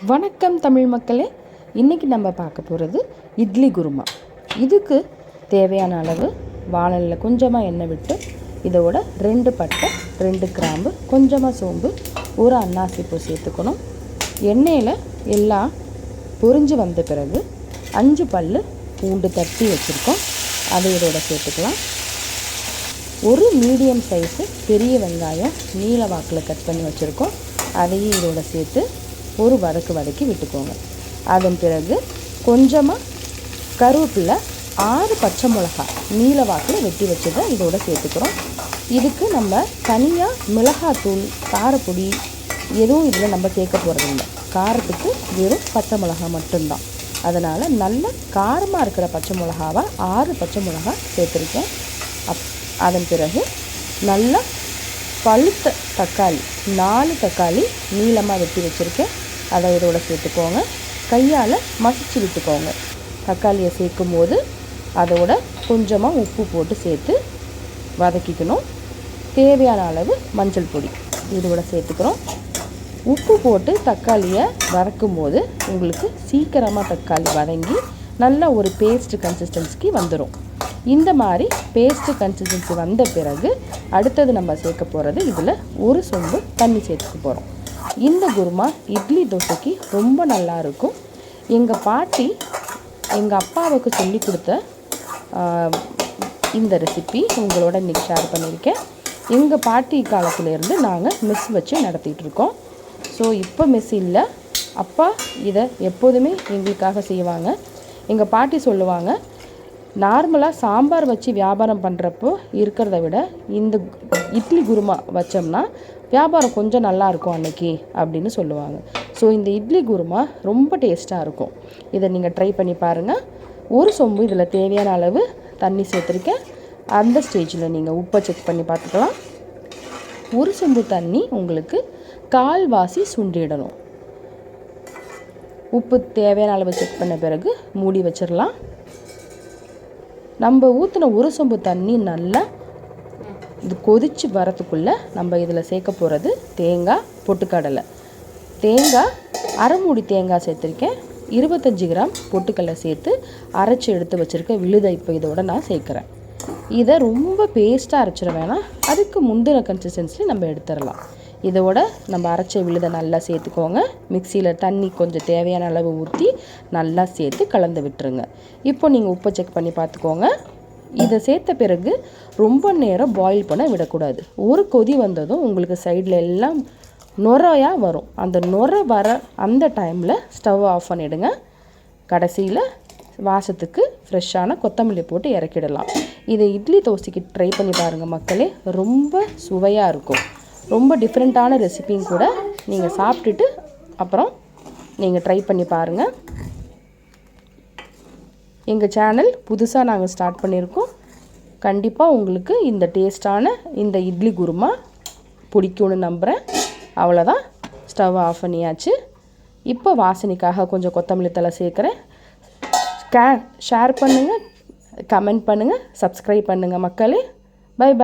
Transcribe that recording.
வணக்கம் தமிழ் மக்களே. இன்றைக்கி நம்ம பார்க்க போகிறது இட்லி குருமா. இதுக்கு தேவையான அளவு வாணலில் கொஞ்சமாக எண்ணெய் விட்டு இதோட 2 பட்டை 2 கிராம்பு கொஞ்சமாக சோம்பு ஒரு அன்னாசி பூ சேர்த்துக்கணும். எண்ணெயில் எல்லாம் பொரிஞ்சு வந்த பிறகு 5 பல் பூண்டு தட்டி வச்சுருக்கோம், அதை இதோட சேர்த்துக்கலாம். ஒரு மீடியம் சைஸு பெரிய வெங்காயம் நீல வாக்கில் கட் பண்ணி வச்சுருக்கோம், அதையும் இதோட சேர்த்து ஒரு வதக்கி விட்டுக்கோங்க. அதன் பிறகு கொஞ்சமாக கருவேப்பிலை 6 பச்சை மிளகாய் நீல வாக்கில் வெட்டி வச்சதை இதோட சேர்த்துக்கிறோம். இதுக்கு நம்ம தனியாக மிளகாத்தூள் காரப்பொடி எதுவும் இதில் நம்ம சேர்க்க போகிறதில்லை. காரத்துக்கு வெறும் பச்சை மிளகாய் மட்டும்தான். அதனால் நல்ல காரமாக இருக்கிற பச்சை மிளகாவை 6 பச்சை மிளகாய் சேர்த்துருக்கேன். அதன் பிறகு நல்லா பழுத்த தக்காளி 4 தக்காளி நீளமாக வெட்டி வச்சுருக்கேன், அதை இதோட சேர்த்துக்கோங்க. கையால் மசிச்சு விட்டுக்கோங்க. தக்காளியை சேர்க்கும் போது அதோட கொஞ்சமாக உப்பு போட்டு சேர்த்து வதக்கிக்கணும். தேவையான அளவு மஞ்சள் பொடி இதோட சேர்த்துக்கிறோம். உப்பு போட்டு தக்காளியை வதக்கும் போது உங்களுக்கு சீக்கிரமாக தக்காளி வதங்கி நல்ல ஒரு பேஸ்ட் கன்சிஸ்டன்சிக்கு வந்துடும். இந்த மாதிரி பேஸ்ட்டு கன்சிஸ்டன்சி வந்த பிறகு அடுத்தது நம்ம சேர்க்க போகிறது இதில் ஒரு சொம்பு தண்ணி சேர்த்துக்க போகிறோம். இந்த குருமா இட்லி தோசைக்கு ரொம்ப நல்லா இருக்கும். எங்கள் பாட்டி எங்கள் அப்பாவுக்கு சொல்லி கொடுத்த இந்த ரெசிபி உங்களோட இன்றைக்கி ஷேர் பண்ணியிருக்கேன். எங்கள் பாட்டி காலத்திலேருந்து நாங்கள் மெஸ் வச்சு நடத்திட்டு இருக்கோம். ஸோ இப்போ மெஸ் இல்லை, அப்பா இதை எப்போதுமே எங்களுக்காக செய்வாங்க. எங்கள் பாட்டி சொல்லுவாங்க, நார்மலாக சாம்பார் வச்சு வியாபாரம் பண்ணுறப்போ இருக்கிறத விட இந்த இட்லி குருமா வச்சோம்னா வியாபாரம் கொஞ்சம் நல்லாயிருக்கும் அன்னைக்கு அப்படின்னு சொல்லுவாங்க. ஸோ இந்த இட்லி குருமா ரொம்ப டேஸ்ட்டாக இருக்கும். இதை நீங்கள் ட்ரை பண்ணி பாருங்கள். ஒரு சொம்பு இதில் தேவையான அளவு தண்ணி சேர்த்துருக்கேன். அந்த ஸ்டேஜில் நீங்கள் உப்பை செக் பண்ணி பார்த்துக்கலாம். ஒரு சொம்பு தண்ணி உங்களுக்கு கால்வாசி சுண்டிடணும். உப்பு தேவையான அளவு செக் பண்ண பிறகு மூடி வச்சிடலாம். நம்ம ஊற்றின ஒரு சொம்பு தண்ணி நல்லா இது கொதித்து வரத்துக்குள்ளே நம்ம இதில் சேர்க்க போகிறது தேங்காய் பொட்டுக்கடலை. தேங்காய் அரை மூடி தேங்காய் சேர்த்துருக்கேன். 25 கிராம் பொட்டுக்கடலை சேர்த்து அரைச்சி எடுத்து வச்சுருக்க விழுதை இப்போ இதோட நான் சேர்க்குறேன். இதை ரொம்ப பேஸ்ட்டாக அரைச்சிட வேணாம், அதுக்கு முந்தின கன்சிஸ்டன்சி நம்ம எடுத்துடலாம். இதோட நம்ம அரைச்ச விழுதை நல்லா சேர்த்துக்கோங்க. மிக்சியில் தண்ணி கொஞ்சம் தேவையான அளவு ஊற்றி நல்லா சேர்த்து கலந்து விட்டுருங்க. இப்போ நீங்கள் உப்பை செக் பண்ணி பார்த்துக்கோங்க. இதை சேர்த்த பிறகு ரொம்ப நேரம் பாயில் பண்ண விடக்கூடாது. ஒரு கொதி வந்ததும் உங்களுக்கு சைடில் எல்லாம் நுரையாக வரும். அந்த நுரை வர அந்த டைமில் ஸ்டவ் ஆஃப் பண்ணிவிடுங்க. கடைசியில் வாசத்துக்கு ஃப்ரெஷ்ஷான கொத்தமல்லி போட்டு இறக்கிடலாம். இதை இட்லி தோசைக்கு ட்ரை பண்ணி பாருங்கள் மக்களே, ரொம்ப சுவையாக இருக்கும். ரொம்ப டிஃப்ரெண்ட்டான ரெசிபியும் கூட. நீங்கள் சாப்பிட்டுட்டு அப்புறம் நீங்கள் ட்ரை பண்ணி பாருங்கள். எங்கள் சேனல் புதுசாக நாங்கள் ஸ்டார்ட் பண்ணியிருக்கோம். கண்டிப்பாக உங்களுக்கு இந்த டேஸ்டான இந்த இட்லி குருமா பிடிக்கும்னு நம்புகிறேன். அவ்வளோதான், ஸ்டவ் ஆஃப் பண்ணியாச்சு. இப்போ வாசனைக்காக கொஞ்சம் கொத்தமல்லி தழை சேர்க்குறேன். ஷேர் பண்ணுங்கள், கமெண்ட் பண்ணுங்கள், சப்ஸ்கிரைப் பண்ணுங்கள் மக்களே. Bye by.